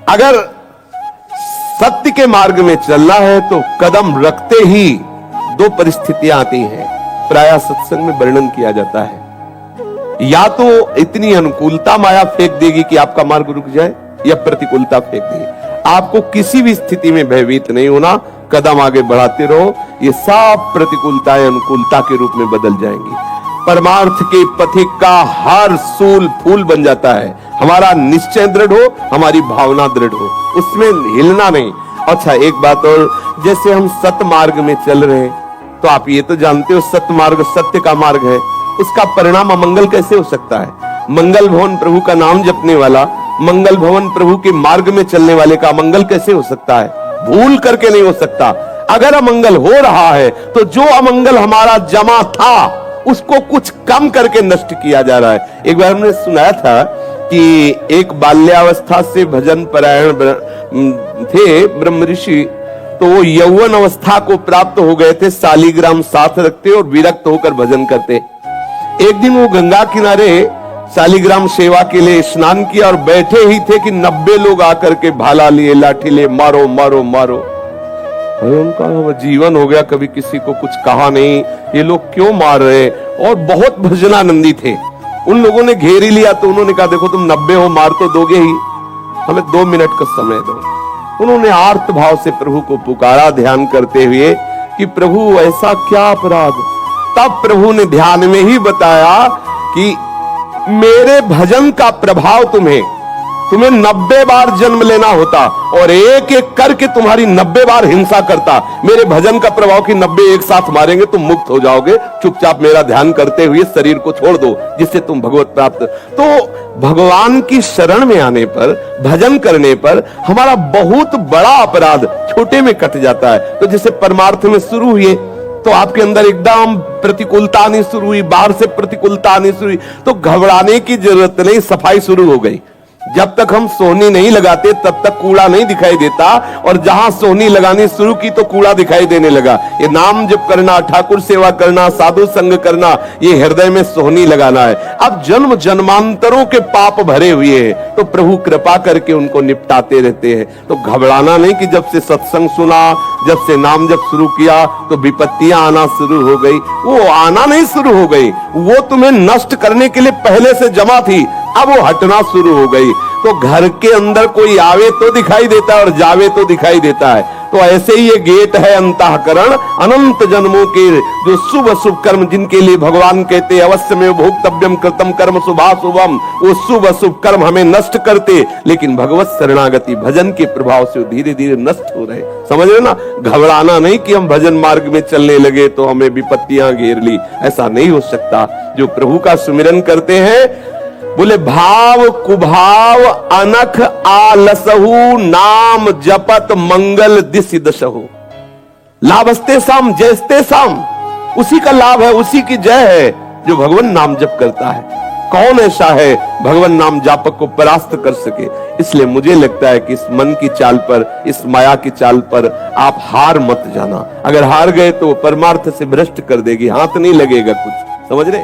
अगर सत्य के मार्ग में चलना है तो कदम रखते ही दो परिस्थितियां आती हैं, प्रायः सत्संग में वर्णन किया जाता है। या तो इतनी अनुकूलता माया फेंक देगी कि आपका मार्ग रुक जाए, या प्रतिकूलता फेंक देगी। आपको किसी भी स्थिति में भयभीत नहीं होना, कदम आगे बढ़ाते रहो, ये सब प्रतिकूलताएं अनुकूलता के रूप में बदल जाएंगी। परमार्थ के पथिक का हर सूल फूल बन जाता है। हमारा निश्चय दृढ़ हो, हमारी भावना दृढ़ हो, उसमें हिलना नहीं। अच्छा, एक बात और, जैसे हम सत्य मार्ग में चल रहे हैं, तो आप ये तो जानते हो सत्य मार्ग सत्य का मार्ग है, उसका परिणाम अमंगल कैसे हो सकता है? मंगल भवन प्रभु का नाम जपने वाला, मंगल भवन प्रभु के मार्ग में चलने वाले का अमंगल कैसे हो सकता है? भूल करके नहीं हो सकता। अगर अमंगल हो रहा है तो जो अमंगल हमारा जमा था उसको कुछ कम करके नष्ट किया जा रहा है। एक बार हमने सुनाया था कि एक बाल्यावस्था से भजन परायण थे ब्रह्म ऋषि, तो वो यौवन अवस्था को प्राप्त हो गए थे, शालिग्राम साथ रखते और विरक्त होकर भजन करते। एक दिन वो गंगा किनारे शालिग्राम सेवा के लिए स्नान किया और बैठे ही थे कि 90 लोग आकर के भाला लिए, लाठी लिए, मारो मारो मारो। उनका जीवन हो गया, कभी किसी को कुछ कहा नहीं, ये लोग क्यों मार रहे? और बहुत भजनानंदी थे। उन लोगों ने घेर ही लिया तो उन्होंने कहा, देखो तुम 90 हो, मार तो दोगे ही, हमें 2 मिनट का समय दो। उन्होंने आर्त भाव से प्रभु को पुकारा, ध्यान करते हुए कि प्रभु ऐसा क्या अपराध। तब प्रभु ने ध्यान में ही बताया कि मेरे भजन का प्रभाव तुम्हें 90 बार जन्म लेना होता और एक एक करके तुम्हारी 90 बार हिंसा करता। मेरे भजन का प्रभाव कि 90 एक साथ मारेंगे, तुम मुक्त हो जाओगे। चुपचाप मेरा ध्यान करते हुए शरीर को छोड़ दो, जिससे तुम भगवत प्राप्त। तो भगवान की शरण में आने पर, भजन करने पर हमारा बहुत बड़ा अपराध छोटे में कट जाता है। तो जैसे परमार्थ में शुरू हुए तो आपके अंदर एकदम प्रतिकूलता आनी शुरू हुई, बाहर से प्रतिकूलता आनी शुरू हुई, तो घबराने की जरूरत नहीं, सफाई शुरू हो गई। जब तक हम सोहनी नहीं लगाते तब तक कूड़ा नहीं दिखाई देता, और जहां सोहनी लगानी शुरू की तो कूड़ा दिखाई देने लगा। ये नाम जप करना, ठाकुर सेवा करना, साधु संग करना, ये हृदय में सोहनी लगाना है। अब जन्म जन्मांतरों के पाप भरे हुए हैं, तो प्रभु कृपा करके उनको निपटाते रहते हैं। तो घबराना नहीं कि जब से सत्संग सुना, जब से नाम जप शुरू किया तो विपत्तियां आना शुरू हो गई। वो आना नहीं शुरू हो गई, वो तुम्हें नष्ट करने के लिए पहले से जमा थी, अब वो हटना शुरू हो गई। तो घर के अंदर कोई आवे तो दिखाई देता है और जावे तो दिखाई देता है। तो ऐसे ही ये गेट है अंतःकरण, अनंत जन्मों के जो शुभ शुभ कर्म जिनके लिए भगवान कहते अवश्य में भोक्तव्यम कृतम कर्म शुभाशुभम, वो शुभ शुभ कर्म हमें नष्ट करते, लेकिन भगवत शरणागति भजन के प्रभाव से धीरे धीरे नष्ट हो रहे। समझ रहे ना? घबराना नहीं कि हम भजन मार्ग में चलने लगे तो हमें विपत्तियां घेर ली, ऐसा नहीं हो सकता। जो प्रभु का सुमिरन करते हैं, बोले भाव कुभाव अनख आलसहु, नाम जपत मंगल दिशि दशहु। लाभस्ते साम जयस्ते साम, उसी का लाभ है, उसी की जय है जो भगवान नाम जप करता है। कौन ऐसा है भगवान नाम जापक को परास्त कर सके? इसलिए मुझे लगता है कि इस मन की चाल पर, इस माया की चाल पर आप हार मत जाना। अगर हार गए तो परमार्थ से भ्रष्ट कर देगी, हाथ नहीं लगेगा कुछ। समझ रहे?